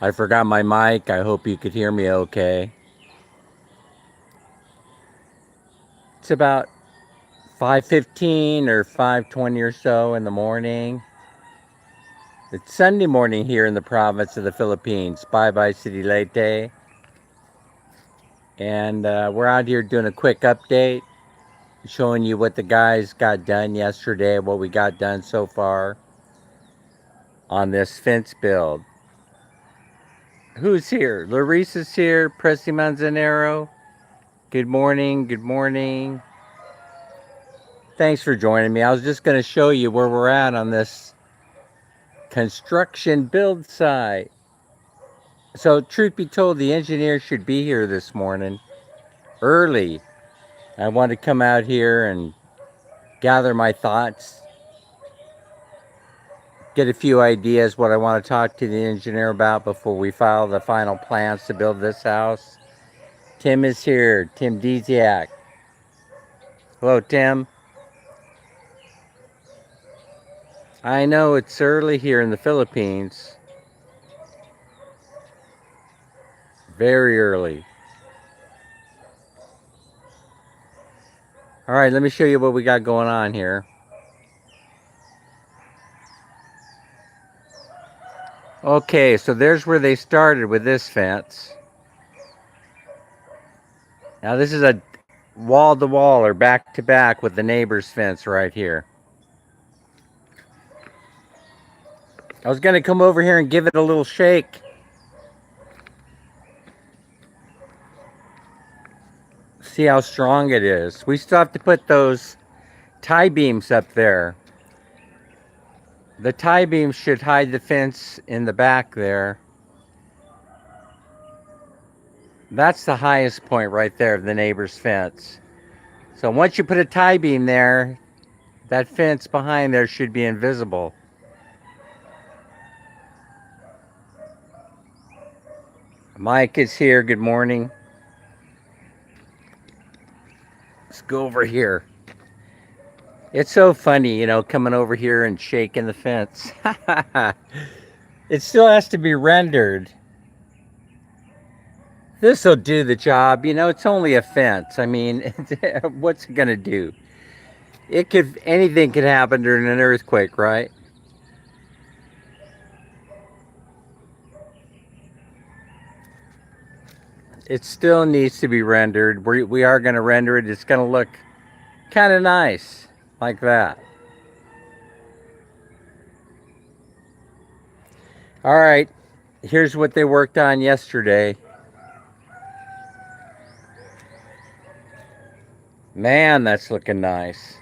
I forgot my mic. I hope you could hear me okay. It's about 5:15 or 5:20 or so in the morning. It's Sunday morning here in the province of the Philippines. Bye bye City Leyte. And we're out here doing a quick update, showing you what the guys got done yesterday, what we got done so far on this fence build. Who's here? Larissa's here. Pressy Manzanero. Good morning. Good morning. Thanks for joining me. I was just going to show you where we're at on this construction build site. So, truth be told, the engineer should be here this morning early. I want to come out here and gather my thoughts, get a few ideas what I want to talk to the engineer about before we file the final plans to build this house. Tim is here, Tim Deziak. Hello, Tim. I know it's early here in the Philippines. Very early. All right, let me show you what we got going on here. Okay, so there's where they started with this fence. Now this is a wall to wall or back to back with the neighbor's fence right here. I was going to come over here and give it a little shake. See how strong it is. We still have to put those tie beams up there. The tie beams should hide the fence in the back there. That's the highest point right there of the neighbor's fence. So once you put a tie beam there, that fence behind there should be invisible. Mike is here. Good morning. Let's go over here. It's so funny, you know, coming over here and shaking the fence. It still has to be rendered. This will do the job. You know, it's only a fence. I mean, what's it gonna do? Anything could happen during an earthquake, right? It still needs to be rendered. We are gonna render it. It's gonna look kind of nice like that. All right, here's what they worked on yesterday. Man, that's looking nice.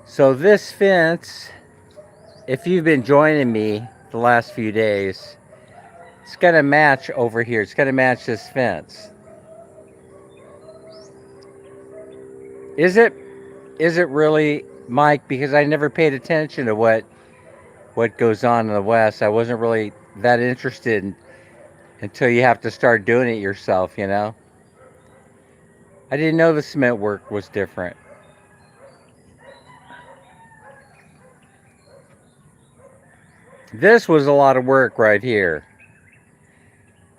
So this fence, if you've been joining me the last few days, it's gonna match over here. It's gonna match this fence. Is it? Is it really, Mike? Because I never paid attention to what goes on in the West. I wasn't really that interested until you have to start doing it yourself, you know? I didn't know the cement work was different. This was a lot of work right here.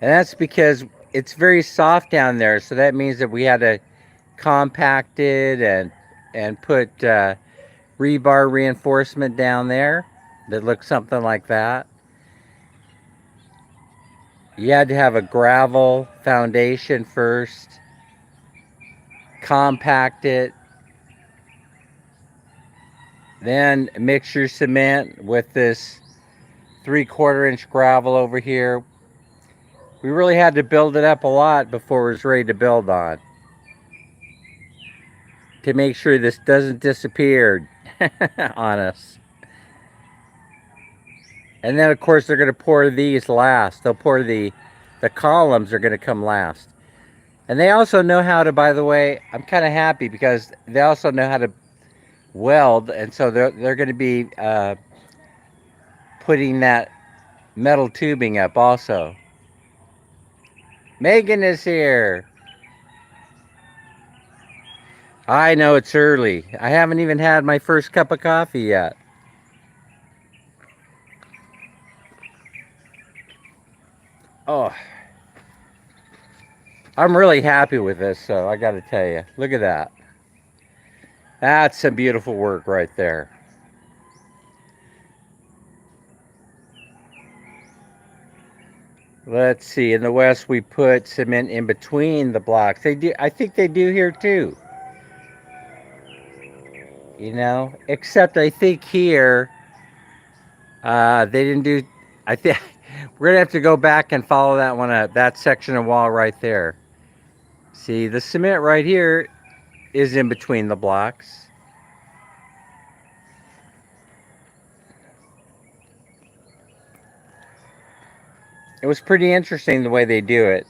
And that's because it's very soft down there, so that means that we had to compact it and put rebar reinforcement down there that looks something like that. You had to have a gravel foundation first, compact it, then mix your cement with this 3/4 inch gravel over here. We really had to build it up a lot before it was ready to build on, to make sure this doesn't disappear on us. And then of course they're going to pour these last. They'll pour the columns are going to come last. And they also know how to, by the way, I'm kind of happy because they also know how to weld, and so they're going to be putting that metal tubing up also. Megan is here. I know it's early. I haven't even had my first cup of coffee yet. Oh, I'm really happy with this, so I got to tell you. Look at that. That's some beautiful work right there. Let's see. In the West, we put cement in between the blocks. They do. I think they do here too. You know, except I think here they didn't do. I think we're gonna have to go back and follow that one up. That section of wall right there. See, the cement right here is in between the blocks. It was pretty interesting the way they do it.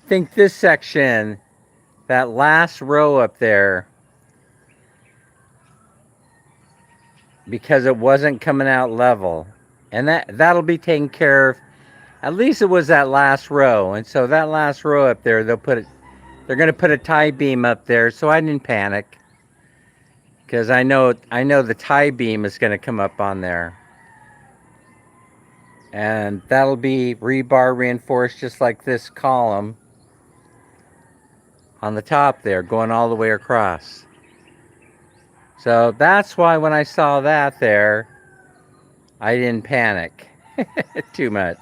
I think this section, that last row up there, because it wasn't coming out level, and that'll be taken care of. At least it was that last row, and so that last row up there, they're going to put a tie beam up there, so I didn't panic because I know the tie beam is going to come up on there, and that'll be rebar reinforced just like this column on the top there, going all the way across. So that's why when I saw that there, I didn't panic too much.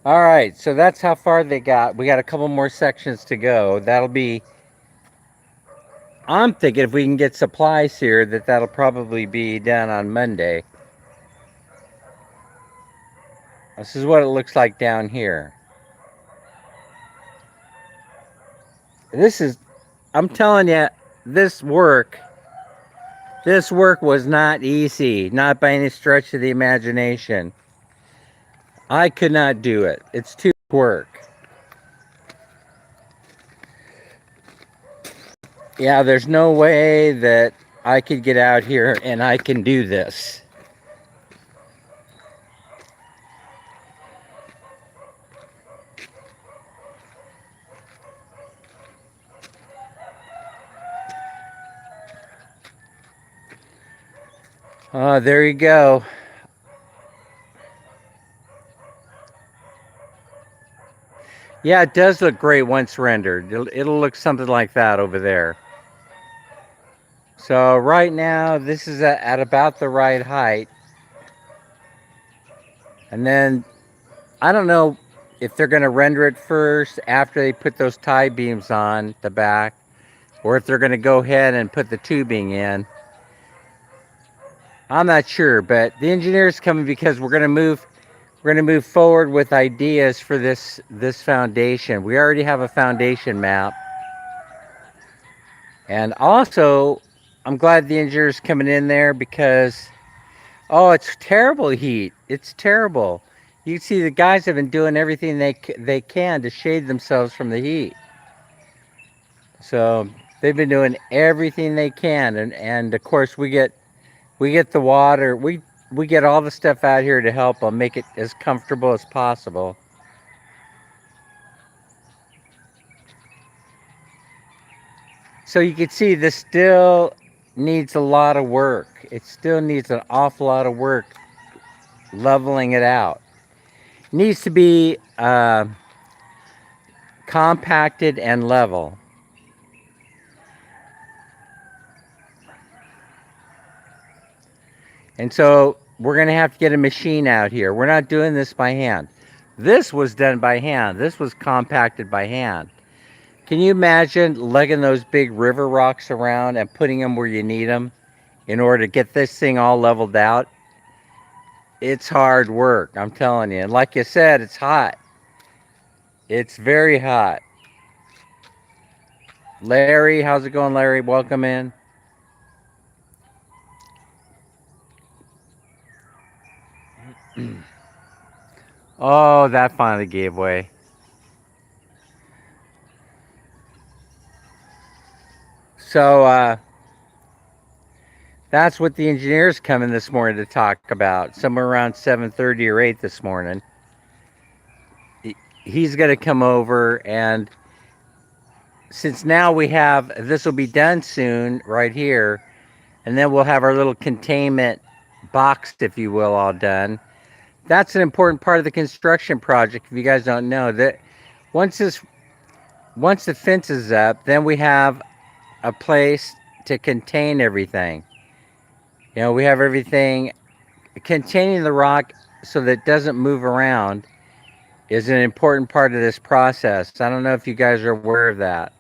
All right, so that's how far they got. We got a couple more sections to go. I'm thinking if we can get supplies here, that'll probably be done on Monday. This is what it looks like down here. I'm telling you, this work was not easy, not by any stretch of the imagination. I could not do it. It's too much work. Yeah, there's no way that I could get out here and I can do this. There you go. Yeah, it does look great once rendered. It'll look something like that over there. So right now, this is at about the right height. And then, I don't know if they're going to render it first after they put those tie beams on the back, or if they're going to go ahead and put the tubing in. I'm not sure, but the engineer's coming because we're going to move forward with ideas for this foundation. We already have a foundation map. And also, I'm glad the engineer's coming in there because, oh, it's terrible heat. It's terrible. You see the guys have been doing everything they can to shade themselves from the heat. So they've been doing everything they can, and of course we get the water. We get all the stuff out here to help them make it as comfortable as possible. So you can see this still needs a lot of work. It still needs an awful lot of work leveling it out. It needs to be compacted and level. And so we're going to have to get a machine out here. We're not doing this by hand. This was done by hand. This was compacted by hand. Can you imagine lugging those big river rocks around and putting them where you need them in order to get this thing all leveled out? It's hard work, I'm telling you. And like you said, it's hot. It's very hot. Larry, how's it going, Larry? Welcome in. Oh, that finally gave way. So that's what the engineer's coming this morning to talk about. Somewhere around 7:30 or 8 this morning. He's going to come over, and since now this will be done soon right here, and then we'll have our little containment boxed, if you will, all done. That's an important part of the construction project. If you guys don't know that, once this once the fence is up, then we have a place to contain everything. We have everything containing the rock so that it doesn't move around is an important part of this process. I don't know if you guys are aware of that.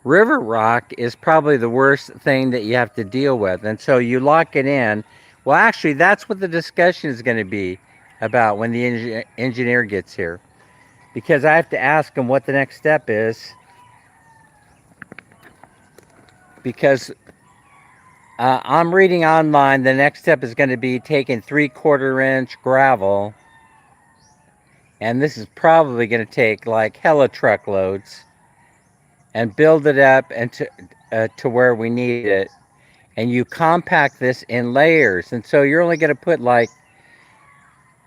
River rock is probably the worst thing that you have to deal with. And so you lock it in. Well, actually, that's what the discussion is going to be about when the engineer gets here. Because I have to ask him what the next step is. Because I'm reading online, the next step is going to be taking 3/4 inch gravel. And this is probably going to take like hella truckloads and build it up and to where we need it. And you compact this in layers. And so you're only going to put like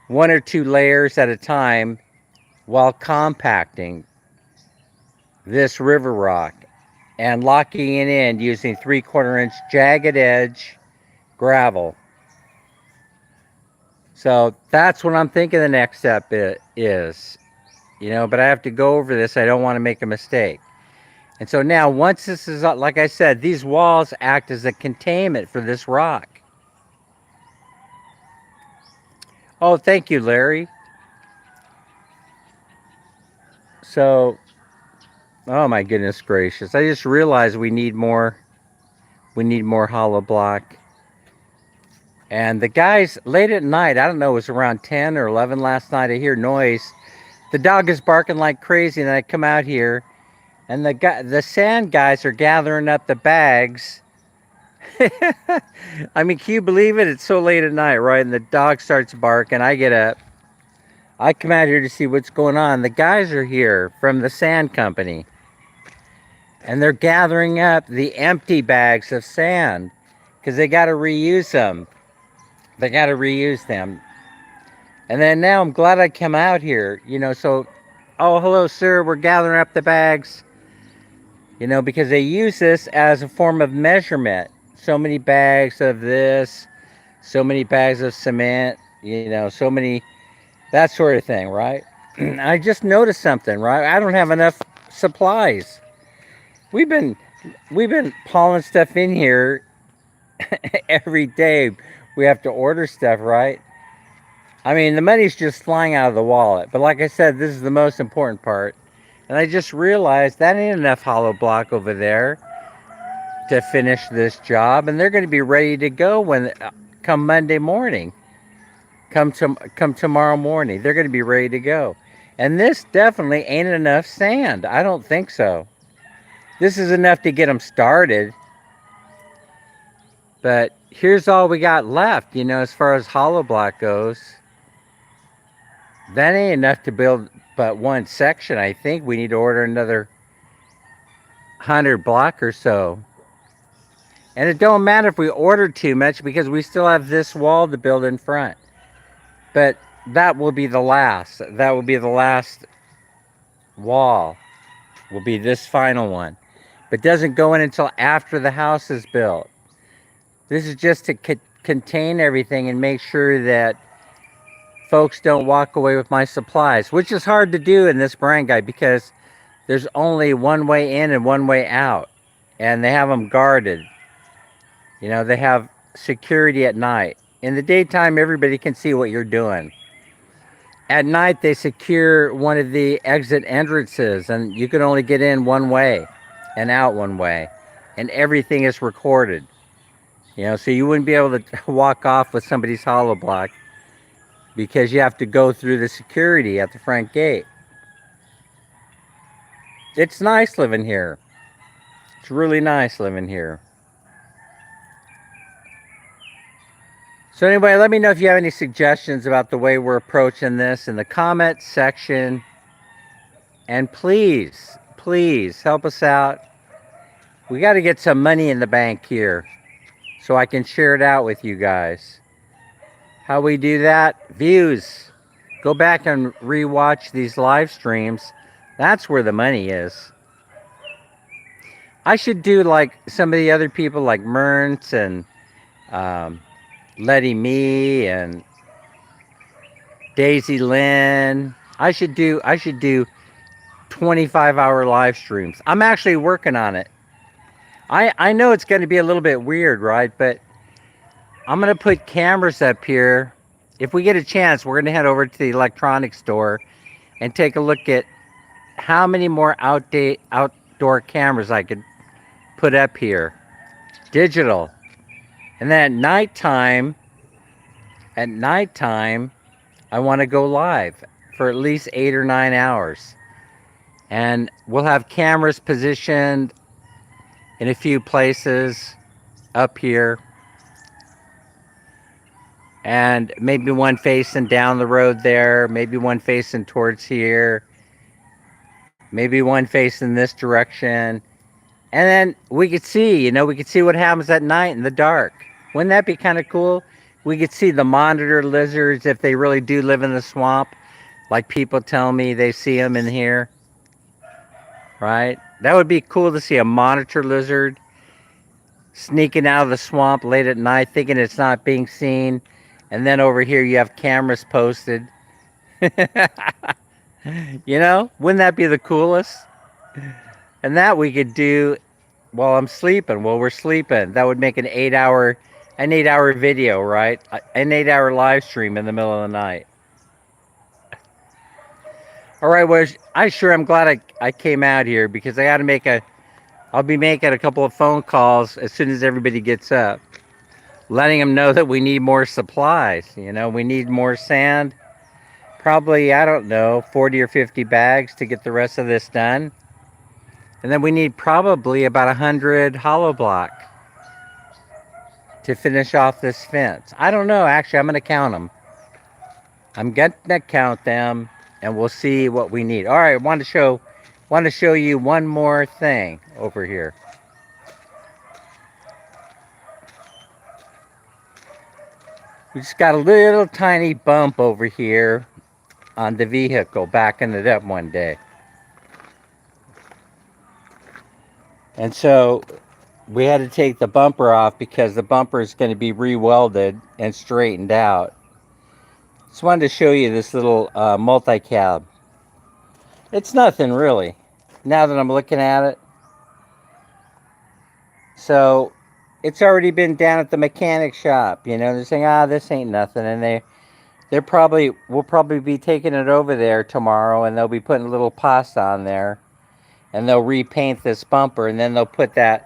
1 or 2 layers at a time while compacting this river rock and locking it in using 3/4 inch jagged edge gravel. So that's what I'm thinking the next step is, but I have to go over this. I don't want to make a mistake. And so now once this is, like I said, these walls act as a containment for this rock. Oh, thank you, Larry. So, oh my goodness gracious. I just realized we need more hollow block. And the guys, late at night, I don't know, it was around 10 or 11 last night, I hear noise. The dog is barking like crazy, and I come out here, and the sand guys are gathering up the bags. I mean, can you believe it? It's so late at night, right? And the dog starts barking. I get up. I come out here to see what's going on. The guys are here from the sand company, and they're gathering up the empty bags of sand because they got to reuse them. They got to reuse them. And then now I'm glad I come out here, so, oh, hello, sir, we're gathering up the bags, because they use this as a form of measurement. So many bags of this, so many bags of cement, so many, that sort of thing, right? I just noticed something, right? I don't have enough supplies. We've been hauling stuff in here every day. We have to order stuff, right? I mean, the money's just flying out of the wallet. But like I said, this is the most important part. And I just realized that ain't enough hollow block over there to finish this job. And they're going to be ready to go come Monday morning. Come tomorrow morning. They're going to be ready to go. And this definitely ain't enough sand. I don't think so. This is enough to get them started. But here's all we got left, as far as hollow block goes. That ain't enough to build but one section. I think we need to order another 100 block or so. And it don't matter if we order too much because we still have this wall to build in front. But that will be the last. That will be the last wall. Will be this final one. But doesn't go in until after the house is built. This is just to contain everything and make sure that folks don't walk away with my supplies, which is hard to do in this barangay because there's only one way in and one way out, and they have them guarded. They have security at night. In the daytime, everybody can see what you're doing. At night, they secure one of the exit entrances, and you can only get in one way and out one way, and everything is recorded. So you wouldn't be able to walk off with somebody's hollow block because you have to go through the security at the front gate. It's nice living here. It's really nice living here. So anyway, let me know if you have any suggestions about the way we're approaching this in the comment section. And please, please help us out. We got to get some money in the bank here so I can share it out with you guys. How we do that? Views. Go back and rewatch these live streams. That's where the money is. I should do like some of the other people like Merntz and Letty Me and Daisy Lynn. I should do 25-hour live streams. I'm actually working on it. I know it's going to be a little bit weird, right? But I'm going to put cameras up here. If we get a chance, we're going to head over to the electronics store and take a look at how many more outdoor cameras I could put up here. Digital. And then at nighttime, I want to go live for at least 8 or 9 hours. And we'll have cameras positioned in a few places up here. And maybe one facing down the road there, maybe one facing towards here, maybe one facing this direction. And then we could see, we could see what happens at night in the dark. Wouldn't that be kind of cool? We could see the monitor lizards if they really do live in the swamp, like people tell me they see them in here, right? That would be cool to see a monitor lizard sneaking out of the swamp late at night thinking it's not being seen. And then over here you have cameras posted. Wouldn't that be the coolest? And that we could do while I'm sleeping, while we're sleeping. That would make an 8-hour video, right? An 8-hour live stream in the middle of the night. All right, well, I'm glad I came out here because I'll be making a couple of phone calls as soon as everybody gets up, letting them know that we need more supplies. We need more sand. Probably, I don't know, 40 or 50 bags to get the rest of this done. And then we need probably about 100 hollow block to finish off this fence. I don't know, actually, I'm going to count them. I'm going to count them, and we'll see what we need. All right, I want to show you one more thing over here. We just got a little tiny bump over here on the vehicle, backing it up one day. And so we had to take the bumper off because the bumper is going to be re-welded and straightened out. Just wanted to show you this little multi-cab. It's nothing really, now that I'm looking at it. So it's already been down at the mechanic shop. They're saying, this ain't nothing. And we'll probably be taking it over there tomorrow, and they'll be putting a little pasta on there, and they'll repaint this bumper, and then they'll put the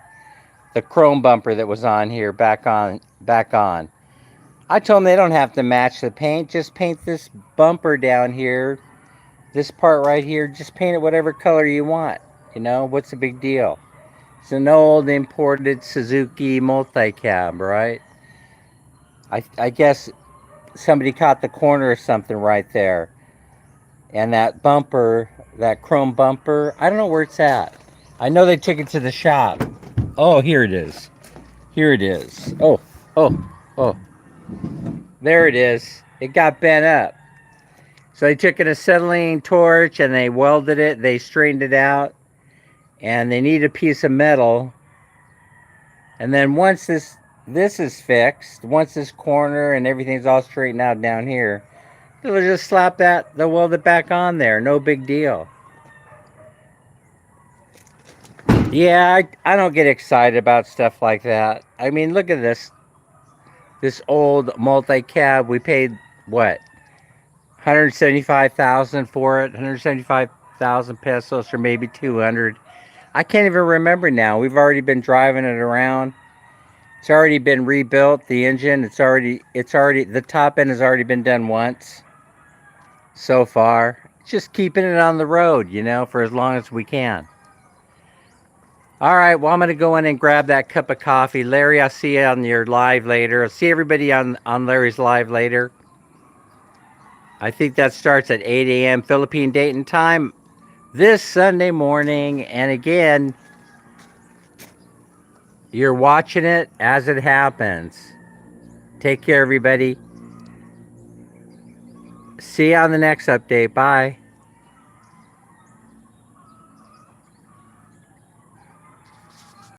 chrome bumper that was on here back on. I told them they don't have to match the paint. Just paint this bumper down here, this part right here. Just paint it whatever color you want. What's the big deal? It's an old imported Suzuki multi-cab, right? I guess somebody caught the corner or something right there. And that bumper, that chrome bumper, I don't know where it's at. I know they took it to the shop. Oh, here it is. Here it is. Oh. There it is. It got bent up. So they took an acetylene torch and they welded it. They straightened it out. And they need a piece of metal. And then once this is fixed, once this corner and everything's all straightened out down here, they'll just slap they'll weld it back on there. No big deal. Yeah, I don't get excited about stuff like that. I mean, look at this. This old multi-cab, we paid, what? 175,000 for it. 175,000 pesos, or maybe 200. I can't even remember now. We've already been driving it around. It's already been rebuilt. The engine, the top end has already been done once so far. It's just keeping it on the road, for as long as we can. All right, well, I'm going to go in and grab that cup of coffee. Larry, I'll see you on your live later. I'll see everybody on Larry's live later. I think that starts at 8 a.m. Philippine date and time this Sunday morning. And again, you're watching it as it happens. Take care, everybody. See you on the next update. Bye.